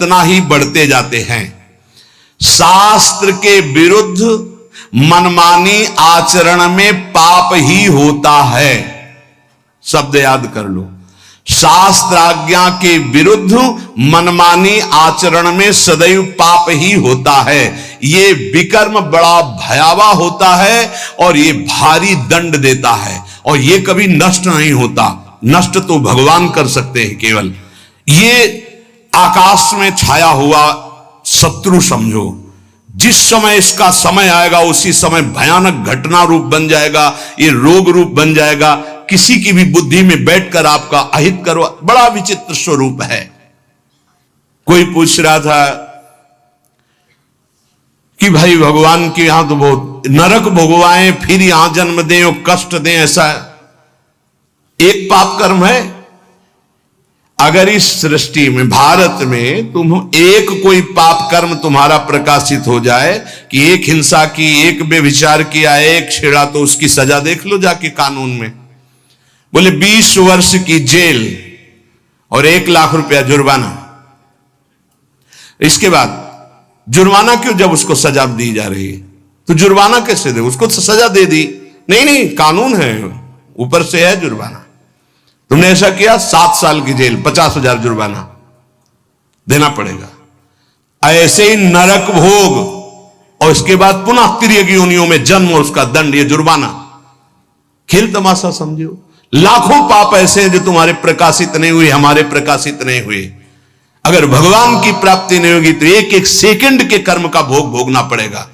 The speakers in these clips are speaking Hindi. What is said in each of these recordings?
उतना ही बढ़ते जाते हैं। शास्त्र के विरुद्ध मनमानी आचरण में पाप ही होता है। शब्द याद कर लो, शास्त्र आज्ञा के विरुद्ध मनमानी आचरण में सदैव पाप ही होता है। ये विकर्म बड़ा भयावह होता है और ये भारी दंड देता है, और ये कभी नष्ट नहीं होता। नष्ट तो भगवान कर सकते हैं केवल। ये आकाश में छाया हुआ शत्रु समझो, जिस समय इसका समय आएगा उसी समय भयानक घटना रूप बन जाएगा, ये रोग रूप बन जाएगा, किसी की भी बुद्धि में बैठकर आपका अहित करो। बड़ा विचित्र स्वरूप है। कोई पूछ रहा था कि भाई भगवान के यहां तो बहुत नरक भोगवाएं फिर यहां जन्म दें और कष्ट दें, ऐसा एक पाप कर्म है? अगर इस सृष्टि में भारत में तुम एक कोई पाप कर्म तुम्हारा प्रकाशित हो जाए कि एक हिंसा की, एक बेविचार किया, एक छेड़ा, तो उसकी सजा देख लो जाके कानून में। बोले 20 वर्ष की जेल और 1 लाख रुपया जुर्माना। इसके बाद जुर्माना क्यों, जब उसको सजा दी जा रही है तो जुर्माना कैसे दे? उसको सजा दे दी। नहीं, कानून है, ऊपर से है जुर्माना। तुमने ऐसा किया 7 साल की जेल, 50,000 जुर्माना देना पड़ेगा। ऐसे ही नरक भोग और इसके बाद पुनः तिर्यक योनियों में जन्म और उसका दंड, ये जुर्माना। खेल तमाशा समझो। लाखों पाप ऐसे हैं जो तुम्हारे प्रकाशित नहीं हुए, हमारे प्रकाशित नहीं हुए। अगर भगवान की प्राप्ति नहीं होगी तो एक एक सेकंड के कर्म का भोग भोगना पड़ेगा।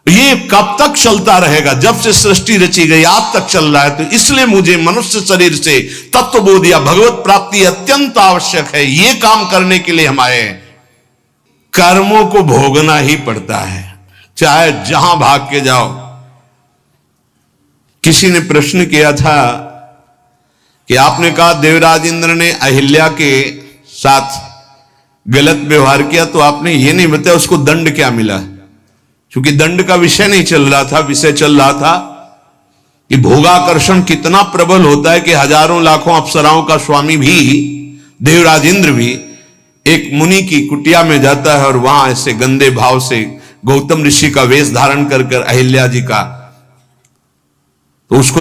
ये कब तक चलता रहेगा? जब से सृष्टि रची गई आज तक चल रहा है। तो इसलिए मुझे मनुष्य शरीर से तत्वबोध या भगवत प्राप्ति अत्यंत आवश्यक है। ये काम करने के लिए हम आए हैं। कर्मों को भोगना ही पड़ता है, चाहे जहां भाग के जाओ। किसी ने प्रश्न किया था कि आपने कहा देवराज इंद्र ने अहिल्या के साथ गलत व्यवहार किया, तो आपने ये नहीं बताया उसको दंड क्या मिला। क्योंकि दंड का विषय नहीं चल रहा था, विषय चल रहा था कि भोगाकर्षण कितना प्रबल होता है कि हजारों लाखों अप्सराओं का स्वामी भी, देवराज इंद्र भी, एक मुनि की कुटिया में जाता है और वहां ऐसे गंदे भाव से गौतम ऋषि का वेश धारण कर अहिल्या जी का, तो उसको